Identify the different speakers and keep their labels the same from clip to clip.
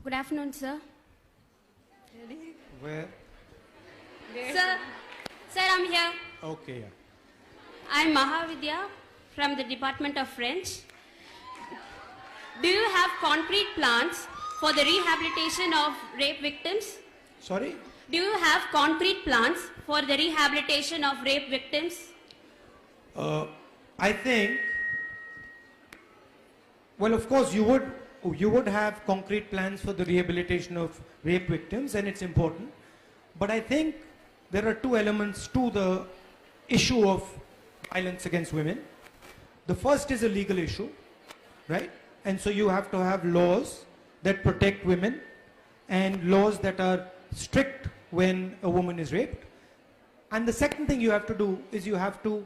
Speaker 1: Good afternoon, sir.
Speaker 2: Where?
Speaker 1: Sir, I'm here.
Speaker 2: Okay, yeah.
Speaker 1: I'm Mahavidya from the Department of French. Do you have concrete plans for the rehabilitation of rape victims?
Speaker 2: Sorry?
Speaker 1: Do you have concrete plans for the rehabilitation of rape victims?
Speaker 2: I think, well, of course, you would have concrete plans for the rehabilitation of rape victims, and it's important. But I think there are two elements to the issue of violence against women. The first is a legal issue, right? And so you have to have laws that protect women and laws that are strict when a woman is raped. And the second thing you have to do is you have to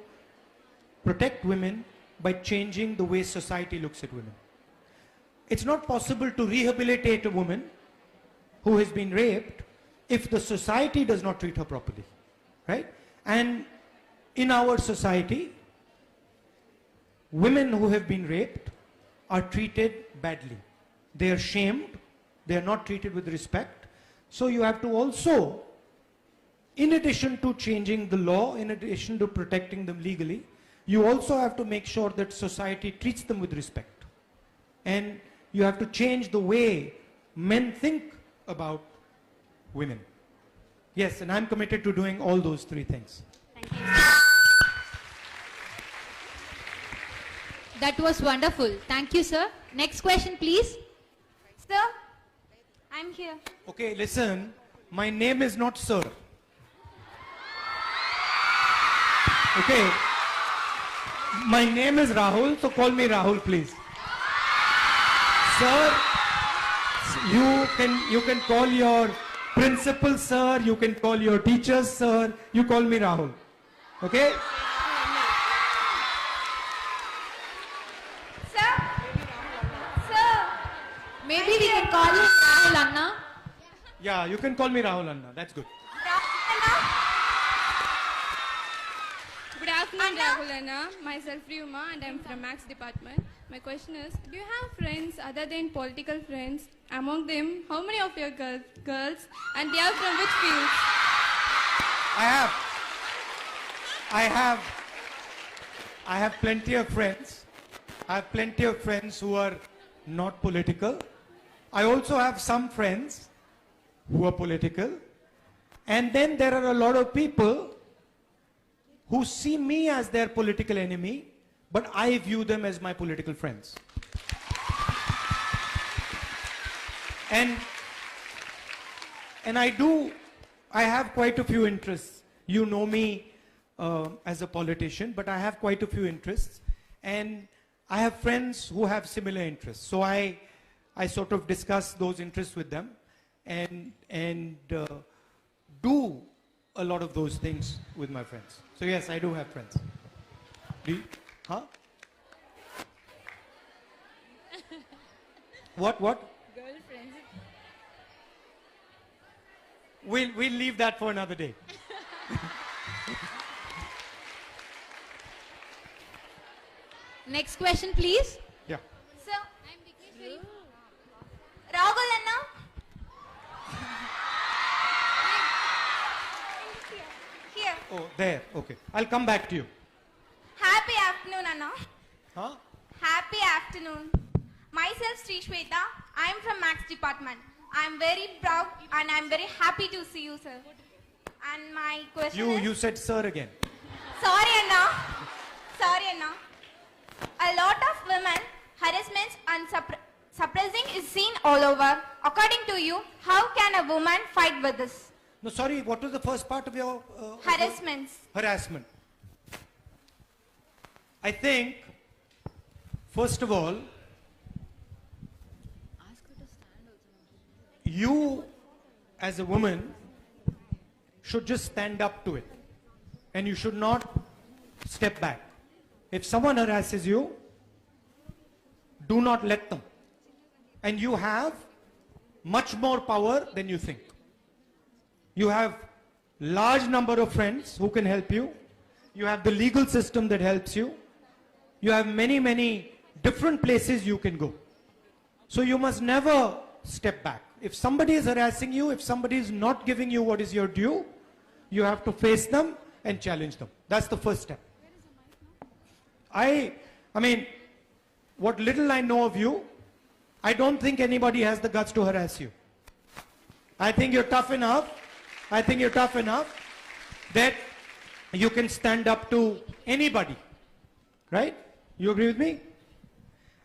Speaker 2: protect women by changing the way society looks at women. It's not possible to rehabilitate a woman who has been raped if the society does not treat her properly, right? And in our society, women who have been raped are treated badly. They are shamed, they are not treated with respect. So you have to also, in addition to changing the law, in addition to protecting them legally, you also have to make sure that society treats them with respect. And you have to change the way men think about women. Yes, and I'm committed to doing all those three things.
Speaker 1: Thank you.
Speaker 3: That was wonderful. Thank you, sir. Next question, please.
Speaker 4: Sir, I'm here.
Speaker 2: Okay, listen, my name is not sir. Okay, my name is Rahul, so call me Rahul, please. Sir, you can call your principal sir, you can call your teachers sir, you call me Rahul. Okay?
Speaker 3: Maybe we can call him Rahul Anna.
Speaker 2: Yeah, you can call me Rahul Anna, that's good.
Speaker 5: Good afternoon, Rahul Anna. Myself Ryuma and I'm from Max department. My question is, do you have friends other than political friends? Among them, how many of your girls and they are from which fields?
Speaker 2: I have plenty of friends. I have plenty of friends who are not political. I also have some friends who are political. And then there are a lot of people who see me as their political enemy, but I view them as my political friends. And I have quite a few interests. You know me as a politician, but I have quite a few interests. And I have friends who have similar interests. So I sort of discuss those interests with them and do a lot of those things with my friends. So yes, I do have friends. Huh? What?
Speaker 5: Girlfriends.
Speaker 2: We'll leave that for another day.
Speaker 3: Next question, please.
Speaker 2: Yeah.
Speaker 4: Sir, I'm Vigneshwari. Rahul Anna. Here.
Speaker 2: Oh, there. Okay. I'll come back to you.
Speaker 4: Happy afternoon, Anna.
Speaker 2: Huh?
Speaker 4: Happy afternoon. Myself, Sri Shweta. I'm from Max department. I'm very proud and I'm very happy to see you, sir. And my question is...
Speaker 2: You said sir again.
Speaker 4: Sorry, Anna. Sorry, Anna. A lot of women harassments and suppressing is seen all over. According to you, how can a woman fight with this?
Speaker 2: No, sorry, what was the first part of your...
Speaker 4: Harassments.
Speaker 2: Harassment. I think, first of all, you as a woman should just stand up to it. And you should not step back. If someone harasses you, do not let them. And you have much more power than you think. You have large number of friends who can help you. You have the legal system that helps you. You have many, many different places you can go. So you must never step back. if somebody is harassing you, if somebody is not giving you what is your due, you have to face them and challenge them. That's the first step. I mean, what little I know of you, I don't think anybody has the guts to harass you. I think you're tough enough. I think you're tough enough that you can stand up to anybody. Right? You agree with me?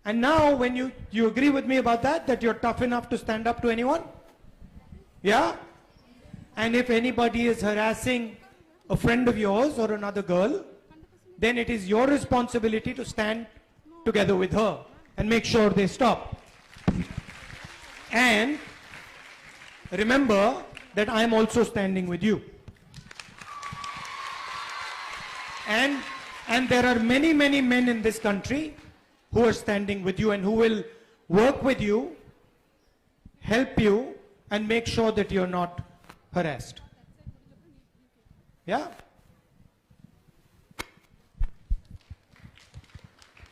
Speaker 2: And now when you agree with me about that you're tough enough to stand up to anyone? Yeah? And if anybody is harassing a friend of yours or another girl, then it is your responsibility to stand together with her and make sure they stop. And remember that I am also standing with you. And there are many, many men in this country who are standing with you and who will work with you, help you, and make sure that you're not harassed. Yeah?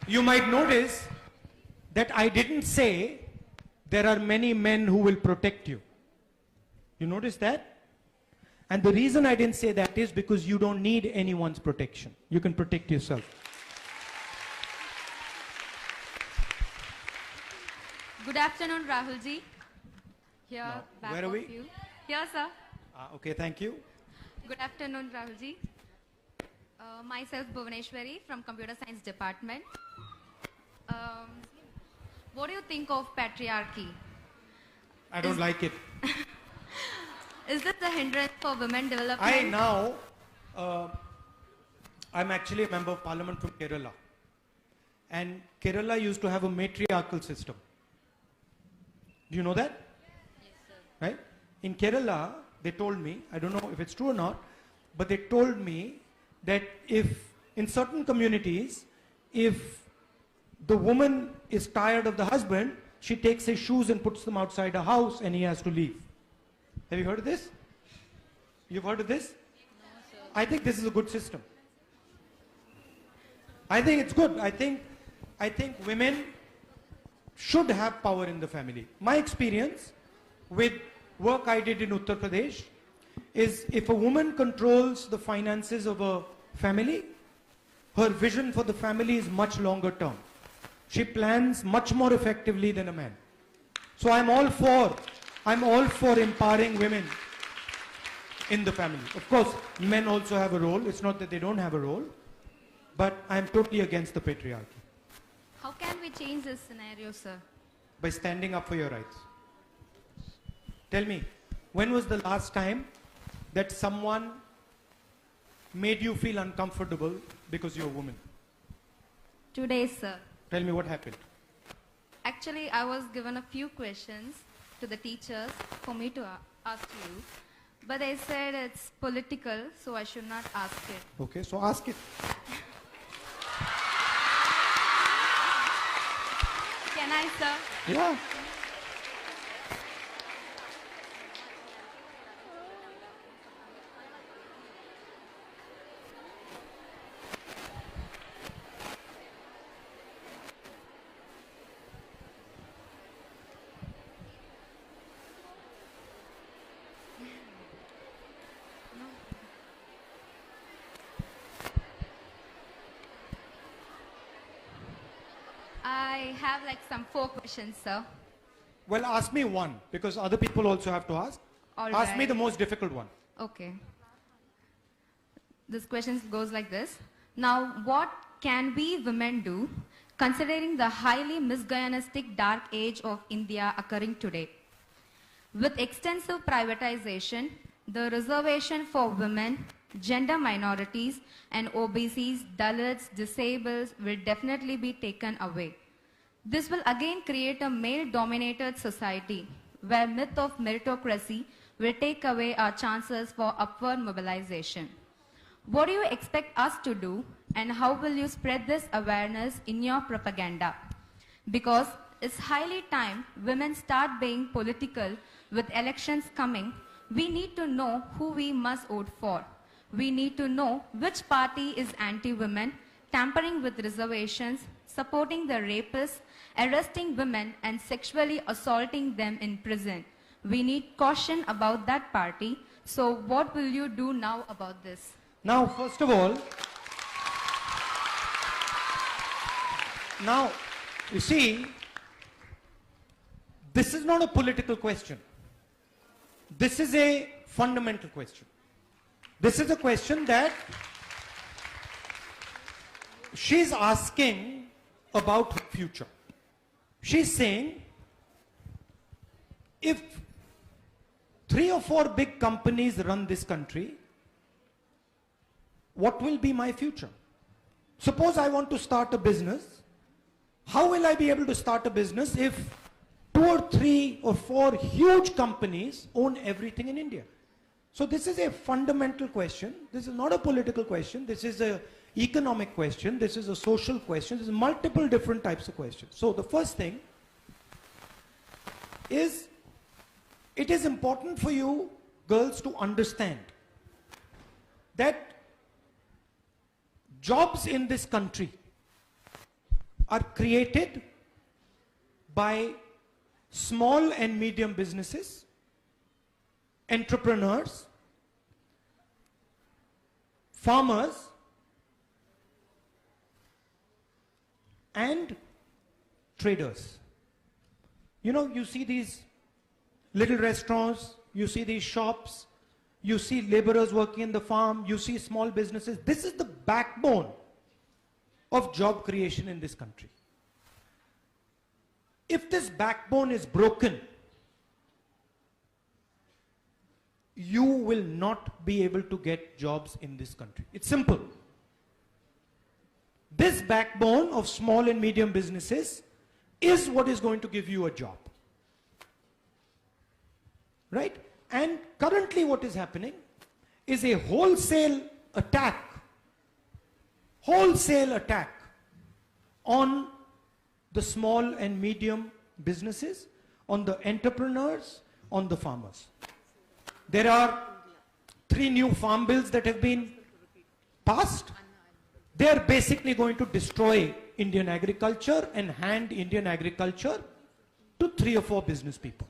Speaker 2: You might notice that I didn't say there are many men who will protect you. You notice that? And the reason I didn't say that is because you don't need anyone's protection. You can protect yourself.
Speaker 6: Good afternoon, Rahul ji. Here,
Speaker 2: Now,
Speaker 6: back
Speaker 2: where are
Speaker 6: of
Speaker 2: we?
Speaker 6: you. Here, sir.
Speaker 2: Okay, thank you.
Speaker 6: Good afternoon, Rahul ji. Myself, Bhuvaneshwari from Computer Science Department. What do you think of patriarchy?
Speaker 2: I don't like it.
Speaker 6: Is this a hindrance for women development?
Speaker 2: I'm actually a member of parliament from Kerala. And Kerala used to have a matriarchal system. Do you know that?
Speaker 6: Yes, sir.
Speaker 2: Right? In Kerala, they told me, I don't know if it's true or not, but they told me that if, in certain communities, if the woman is tired of the husband, she takes his shoes and puts them outside her house and he has to leave. Have you heard of this? You've heard of this?
Speaker 6: No, sir.
Speaker 2: I think this is a good system. I think it's good. I think women should have power in the family. My experience with work I did in Uttar Pradesh is if a woman controls the finances of a family, her vision for the family is much longer term. She plans much more effectively than a man. So I'm all for empowering women in the family. Of course, men also have a role. It's not that they don't have a role, but I'm totally against the patriarchy.
Speaker 6: How can we change this scenario, sir?
Speaker 2: By standing up for your rights. Tell me, when was the last time that someone made you feel uncomfortable because you're a woman?
Speaker 6: Today, sir.
Speaker 2: Tell me what happened.
Speaker 6: Actually, I was given a few questions to the teachers for me to ask you. But they said it's political, so I should not ask it.
Speaker 2: Okay, so ask it.
Speaker 6: Can I, sir?
Speaker 2: Yeah.
Speaker 6: I have like some 4 questions, sir.
Speaker 2: Well, ask me one, because other people also have to ask.
Speaker 6: All
Speaker 2: Ask me
Speaker 6: right.
Speaker 2: the most difficult one.
Speaker 6: Okay. This question goes like this. Now, what can we women do considering the highly misogynistic dark age of India occurring today? With extensive privatization, the reservation for women, gender minorities, and OBCs, Dalits, disabled will definitely be taken away. This will again create a male-dominated society where myth of meritocracy will take away our chances for upward mobilization. What do you expect us to do, and how will you spread this awareness in your propaganda? Because it's highly time women start being political with elections coming. We need to know who we must vote for. We need to know which party is anti-women, tampering with reservations, supporting the rapists, arresting women and sexually assaulting them in prison. We need caution about that party. So what will you do now about this?
Speaker 2: Now, first of all, now, you see, this is not a political question. This is a fundamental question. This is a question that she's asking about her future. She's saying, if 3 or 4 big companies run this country, what will be my future? Suppose I want to start a business. How will I be able to start a business if 2 or 3 or 4 huge companies own everything in India? So this is a fundamental question. This is not a political question. This is an economic question. This is a social question. There's multiple different types of questions. So the first thing is, it is important for you girls to understand that jobs in this country are created by small and medium businesses, entrepreneurs, farmers, and traders. You know, you see these little restaurants, you see these shops, you see laborers working in the farm, you see small businesses. This is the backbone of job creation in this country. If this backbone is broken, you will not be able to get jobs in this country. It's simple. This backbone of small and medium businesses is what is going to give you a job. Right? And currently what is happening is a wholesale attack on the small and medium businesses, on the entrepreneurs, on the farmers. There are 3 new farm bills that have been passed. They are basically going to destroy Indian agriculture and hand Indian agriculture to 3 or 4 business people.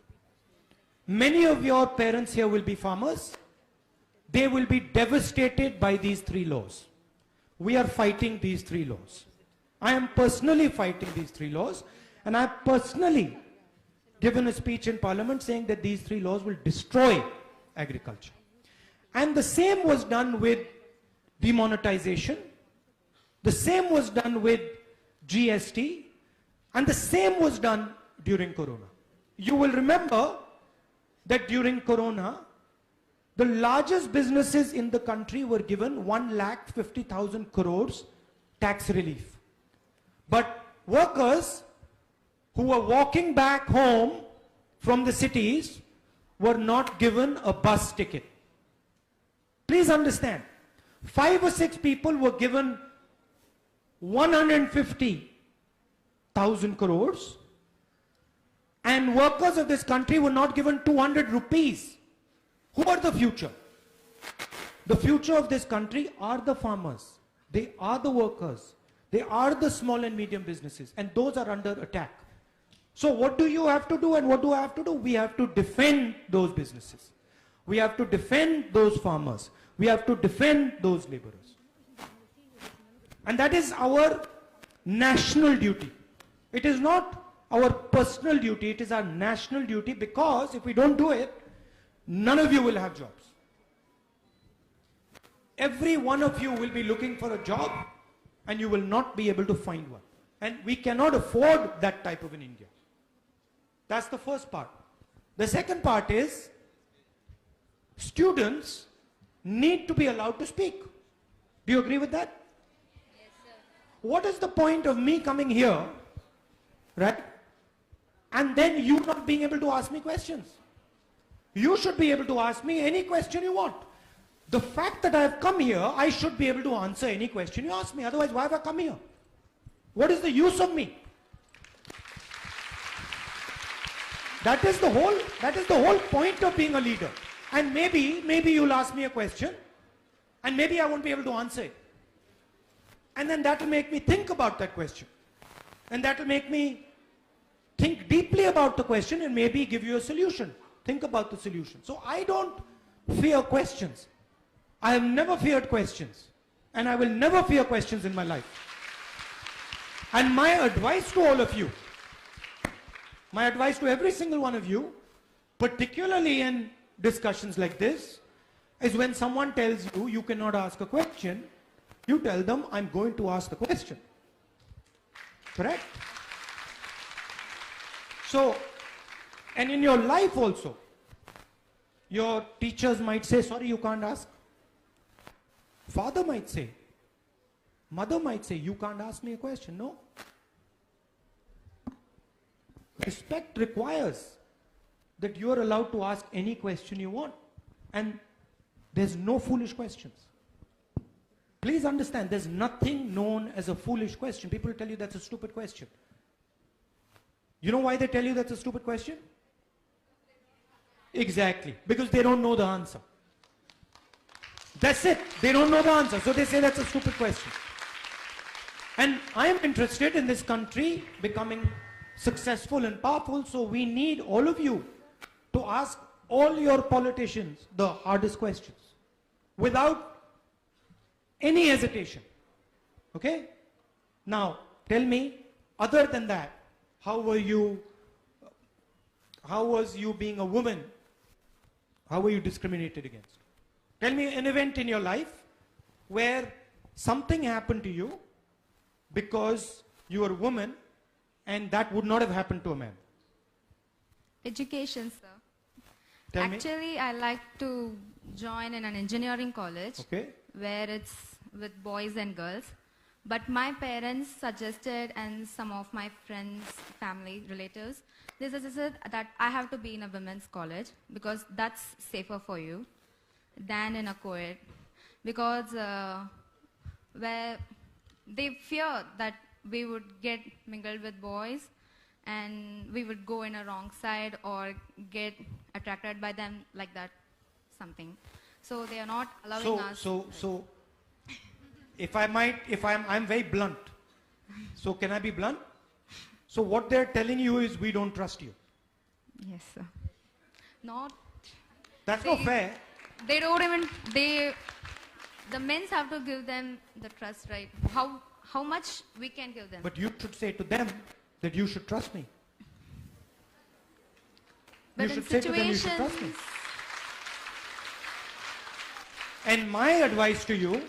Speaker 2: Many of your parents here will be farmers. They will be devastated by these 3 laws. We are fighting these 3 laws. I am personally fighting these 3 laws, and I have personally given a speech in Parliament saying that these 3 laws will destroy agriculture. And the same was done with demonetization. The same was done with GST, and the same was done during Corona. You will remember that during Corona, the largest businesses in the country were given 1,50,000 crores tax relief. But workers who were walking back home from the cities were not given a bus ticket. Please understand, 5 or 6 people were given 150,000 crores, and workers of this country were not given 200 rupees. Who are the future? The future of this country are the farmers. They are the workers. They are the small and medium businesses, and those are under attack. So what do you have to do, and what do I have to do? We have to defend those businesses. We have to defend those farmers. We have to defend those laborers. And that is our national duty. It is not our personal duty, it is our national duty, because if we don't do it, none of you will have jobs. Every one of you will be looking for a job, and you will not be able to find one. And we cannot afford that type of an India. That's the first part. The second part is, students need to be allowed to speak. Do you agree with that?
Speaker 3: Yes, sir.
Speaker 2: What is the point of me coming here, right, and then you not being able to ask me questions? You should be able to ask me any question you want. The fact that I have come here, I should be able to answer any question you ask me. Otherwise, why have I come here? What is the use of me? That is the whole point of being a leader. And maybe you'll ask me a question, and maybe I won't be able to answer it. And then that will make me think about that question. And that will make me think deeply about the question and maybe give you a solution. think about the solution. So I don't fear questions. I have never feared questions. And I will never fear questions in my life. And my advice to all of you, my advice to every single one of you, particularly in discussions like this, is when someone tells you you cannot ask a question, you tell them, I'm going to ask the question. Correct? So, and in your life also, your teachers might say, sorry, you can't ask. Father might say, mother might say, you can't ask me a question. No. Respect requires that you are allowed to ask any question you want. And there's no foolish questions. Please understand, there's nothing known as a foolish question. People tell you that's a stupid question. You know why they tell you that's a stupid question? Exactly. Because they don't know the answer. That's it. They don't know the answer. So they say that's a stupid question. And I am interested in this country becoming successful and powerful. So we need all of you to ask all your politicians the hardest questions without any hesitation. Okay? Now, tell me, other than that, how was you being a woman? How were you discriminated against? Tell me an event in your life where something happened to you because you were a woman and that would not have happened to a man.
Speaker 6: Education, sir.
Speaker 2: Tell me.
Speaker 6: Actually, I like to join in an engineering college
Speaker 2: Okay.
Speaker 6: where it's with boys and girls. But my parents suggested, and some of my friends, family, relatives, they suggested that I have to be in a women's college because that's safer for you than in a co-ed. Because where they fear that we would get mingled with boys and we would go in a wrong side or get attracted by them like that, something. So they are not allowing us.
Speaker 2: So, if I'm very blunt. So can I be blunt? So what they're telling you is we don't trust you.
Speaker 6: Yes, sir. Not.
Speaker 2: That's not fair.
Speaker 6: They don't even. The men's have to give them the trust, right? How much we can give them.
Speaker 2: But you should say to them that you should trust me.
Speaker 6: But
Speaker 2: You
Speaker 6: in
Speaker 2: should say to them you should
Speaker 6: situations.
Speaker 2: trust me. And my advice to you,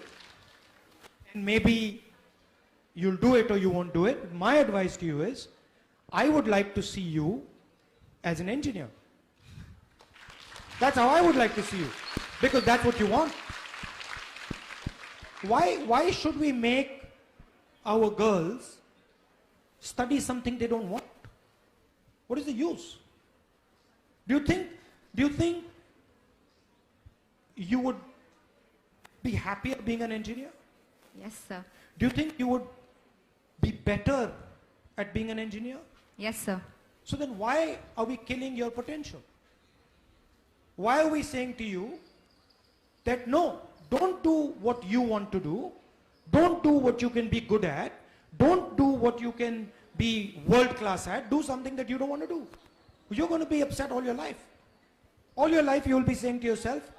Speaker 2: and maybe you'll do it or you won't do it, but my advice to you is, I would like to see you as an engineer. That's how I would like to see you. Because that's what you want. Why should we make our girls study something they don't want? What is the use? Do you think you would be happier being an engineer?
Speaker 6: Yes, sir.
Speaker 2: Do you think you would be better at being an engineer?
Speaker 6: Yes, sir.
Speaker 2: So then why are we killing your potential? Why are we saying to you that no, don't do what you want to do, don't do what you can be good at, don't do what you can be world class at, do something that you don't want to do. You're going to be upset all your life. All your life you will be saying to yourself,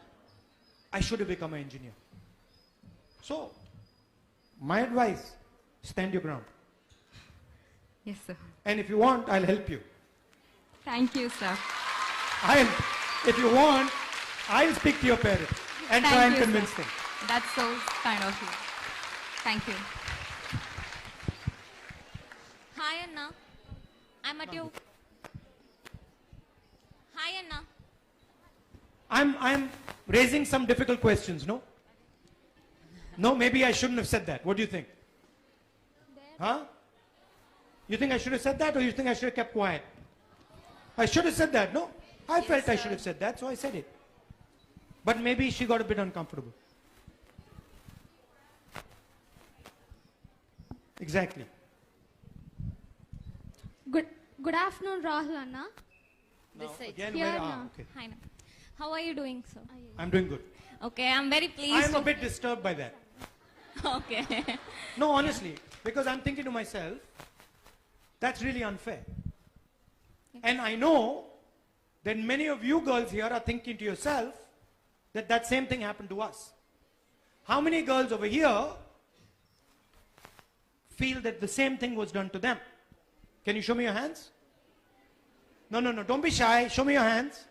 Speaker 2: I should have become an engineer. So, my advice, stand your ground.
Speaker 6: Yes, sir.
Speaker 2: And if you want, I'll help you.
Speaker 6: Thank you, sir.
Speaker 2: If you want, I'll speak to your parents and
Speaker 6: Thank
Speaker 2: try and
Speaker 6: you,
Speaker 2: convince
Speaker 6: sir.
Speaker 2: them.
Speaker 6: That's so kind of you. Thank you.
Speaker 7: Hi Anna, I'm at your. Hi Anna.
Speaker 2: I'm raising some difficult questions, no? No, maybe I shouldn't have said that. What do you think? Huh? You think I should have said that, or you think I should have kept quiet? I should have said that, no? I felt I should have said that, so I said it. But maybe she got a bit uncomfortable. Exactly.
Speaker 8: Good afternoon, Rahul Anna.
Speaker 2: Now,
Speaker 7: side.
Speaker 2: again,
Speaker 8: Here
Speaker 2: where,
Speaker 8: now.
Speaker 2: okay.
Speaker 7: Hi ma'am. How are you doing, sir?
Speaker 2: I'm doing good.
Speaker 7: Okay, I'm very pleased.
Speaker 2: I'm a bit disturbed by that.
Speaker 7: Okay.
Speaker 2: No, honestly, because I'm thinking to myself, that's really unfair. And I know then many of you girls here are thinking to yourself that that same thing happened to us. How many girls over here feel that the same thing was done to them? Can you show me your hands? No, don't be shy. Show me your hands.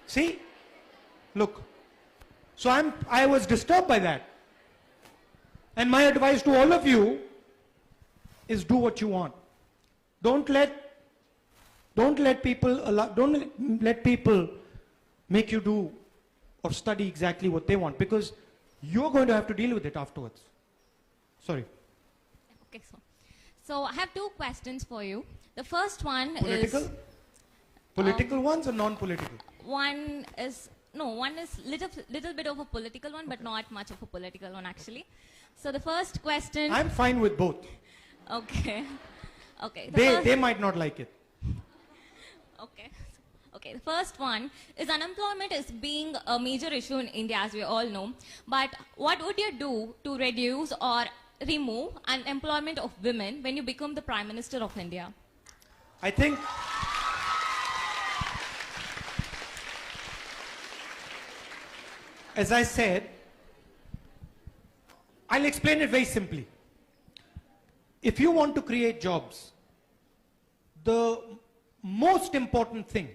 Speaker 2: See? Look. So I was disturbed by that. And my advice to all of you is do what you want. Don't let people make you do or study exactly what they want, because you're going to have to deal with it afterwards. Sorry.
Speaker 7: Okay, so I have two questions for you. The first one
Speaker 2: Political?
Speaker 7: is...
Speaker 2: Political ones or non-political?
Speaker 7: One is little bit of a political one, but not much of a political one actually. So the first question...
Speaker 2: I'm fine with both.
Speaker 7: Okay. Okay.
Speaker 2: They might not like it.
Speaker 7: Okay. Okay, the first one is unemployment is being a major issue in India, as we all know. But what would you do to reduce or remove unemployment of women when you become the Prime Minister of India?
Speaker 2: I think as I said, I'll explain it very simply. If you want to create jobs, the most important thing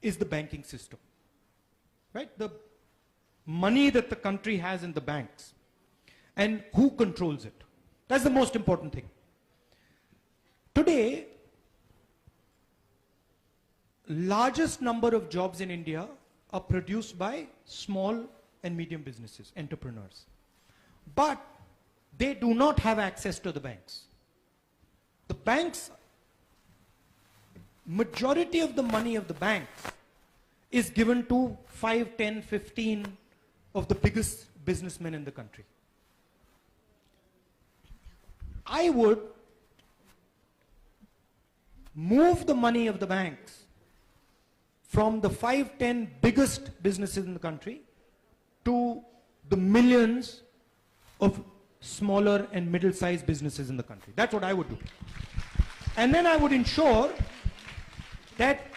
Speaker 2: is the banking system, right? The money that the country has in the banks and who controls it. That's the most important thing. Today, largest number of jobs in India are produced by small and medium businesses, entrepreneurs. But they do not have access to the banks. The banks, majority of the money of the banks is given to 5, 10, 15 of the biggest businessmen in the country. I would move the money of the banks from the 5, 10 biggest businesses in the country to the millions of smaller and middle-sized businesses in the country. That's what I would do. And then I would ensure that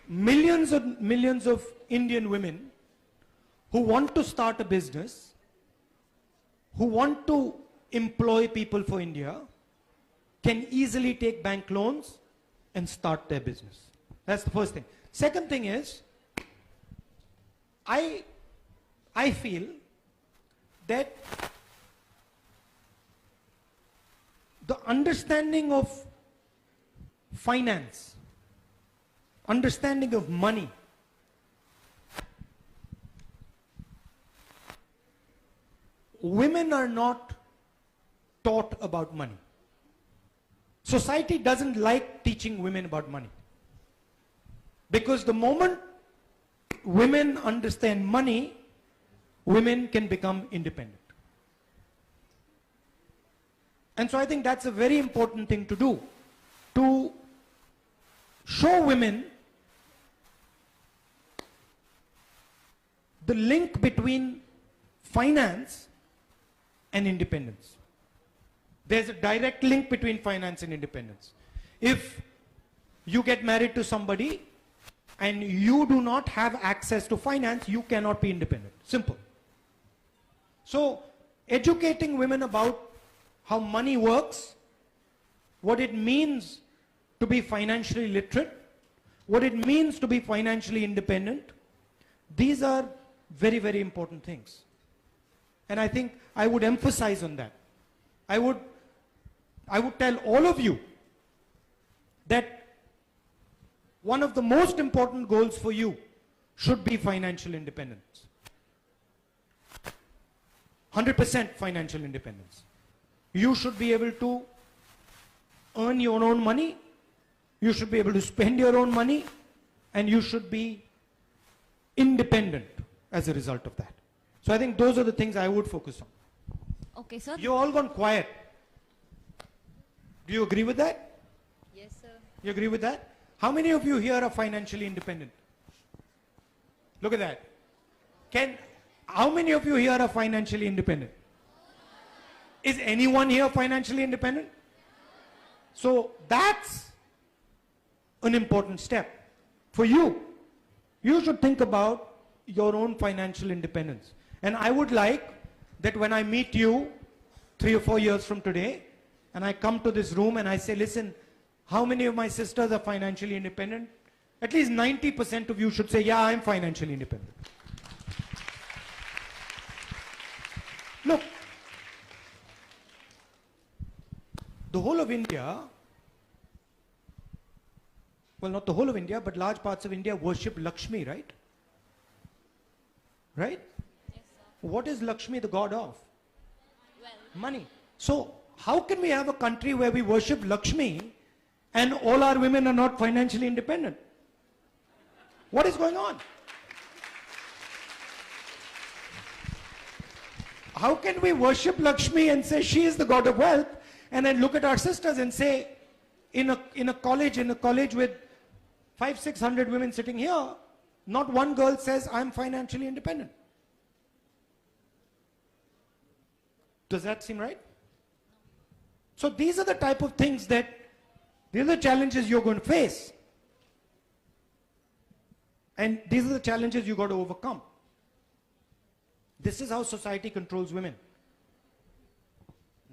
Speaker 2: millions of Indian women who want to start a business, who want to employ people for India, can easily take bank loans and start their business. That's the first thing. Second thing is, I feel that the understanding of finance, understanding of money, women are not taught about money. Society doesn't like teaching women about money. Because the moment women understand money, women can become independent. And so I think that's a very important thing to do, to show women the link between finance and independence. There's a direct link between finance and independence. If you get married to somebody and you do not have access to finance, you cannot be independent. Simple. So, educating women about how money works, what it means to be financially literate, what it means to be financially independent, these are very, very important things. And I think I would emphasize on that. I would tell all of you that one of the most important goals for you should be financial independence. 100% financial independence. You should be able to earn your own money, you should be able to spend your own money, and you should be independent as a result of that. So I think those are the things I would focus on.
Speaker 7: Okay, sir.
Speaker 2: You've all gone quiet. Do you agree with that?
Speaker 3: Yes, sir.
Speaker 2: You agree with that? How many of you here are financially independent? Look at that. How many of you here are financially independent? Is anyone here financially independent? So that's an important step. For you, you should think about your own financial independence. And I would like that when I meet you 3 or 4 years from today, and I come to this room and I say, listen, how many of my sisters are financially independent? At least 90% of you should say, yeah, I'm financially independent. Look, the whole of India, well, not the whole of India, but large parts of India worship Lakshmi, right? Right?
Speaker 7: Yes, sir.
Speaker 2: What is Lakshmi the god of? Well, money. So, how can we have a country where we worship Lakshmi and all our women are not financially independent? What is going on? How can we worship Lakshmi and say she is the god of wealth, and then look at our sisters and say, in a college with 500-600 women sitting here, not one girl says, I'm financially independent. Does that seem right? So these are the type of things these are the challenges you're going to face. And these are the challenges you got to overcome. This is how society controls women.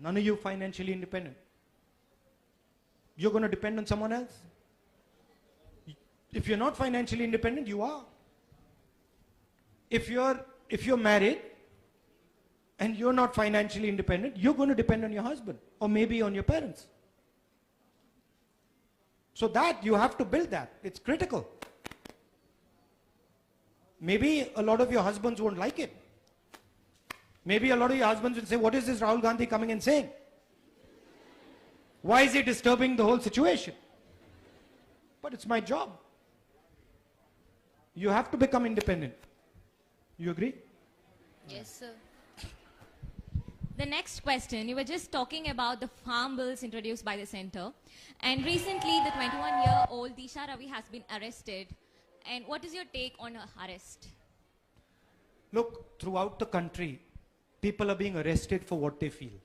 Speaker 2: None of you financially independent. You're going to depend on someone else. If you're not financially independent, you are. If you're married and you're not financially independent, you're going to depend on your husband or maybe on your parents. So that you have to build that. It's critical. Maybe a lot of your husbands won't like it. Maybe a lot of your husbands will say, what is this Rahul Gandhi coming and saying? Why is he disturbing the whole situation? But it's my job. You have to become independent. You agree?
Speaker 7: Yes, sir. The next question, you were just talking about the farm bills introduced by the center. And recently, the 21-year-old Disha Ravi has been arrested. And what is your take on her arrest?
Speaker 2: Look, throughout the country, people are being arrested for what they feel.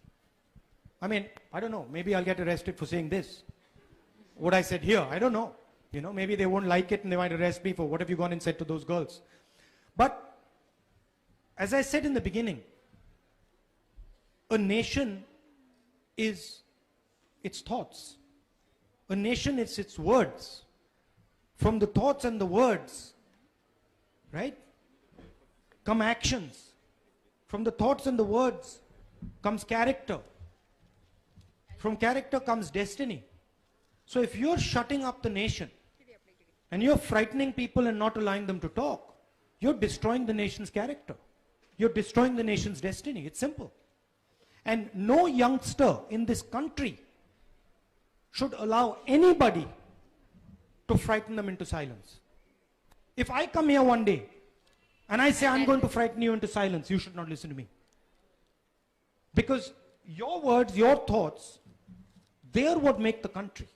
Speaker 2: I mean, I don't know, maybe I'll get arrested for saying this. What I said here, I don't know. You know, maybe they won't like it and they might arrest me for what have you gone and said to those girls. But, as I said in the beginning, a nation is its thoughts. A nation is its words. From the thoughts and the words, right, come actions. From the thoughts and the words comes character. From character comes destiny. So if you're shutting up the nation and you're frightening people and not allowing them to talk, you're destroying the nation's character. You're destroying the nation's destiny. It's simple. And no youngster in this country should allow anybody to frighten them into silence. If I come here one day and I say I'm going to frighten you into silence, you should not listen to me. Because your words, your thoughts, they're what make the country.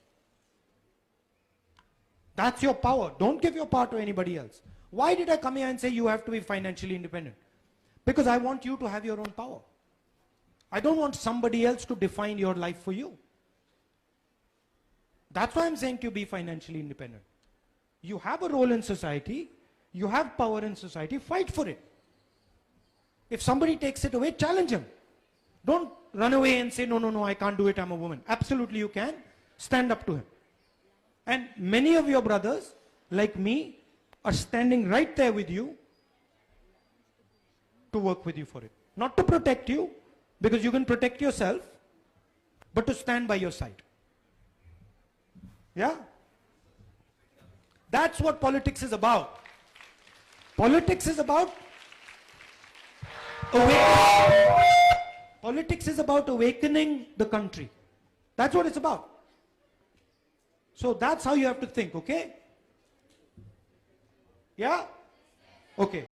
Speaker 2: That's your power. Don't give your power to anybody else. Why did I come here and say you have to be financially independent? Because I want you to have your own power. I don't want somebody else to define your life for you. That's why I'm saying to you, be financially independent. You have a role in society, you have power in society, fight for it. If somebody takes it away, challenge him. Don't run away and say, no, no, no, I can't do it, I'm a woman. Absolutely you can. Stand up to him. And many of your brothers, like me, are standing right there with you to work with you for it. Not to protect you, because you can protect yourself, but to stand by your side. Yeah? That's what politics is about. Politics is about awakening. Politics is about awakening the country. That's what it's about. So that's how you have to think, okay? Yeah? Okay.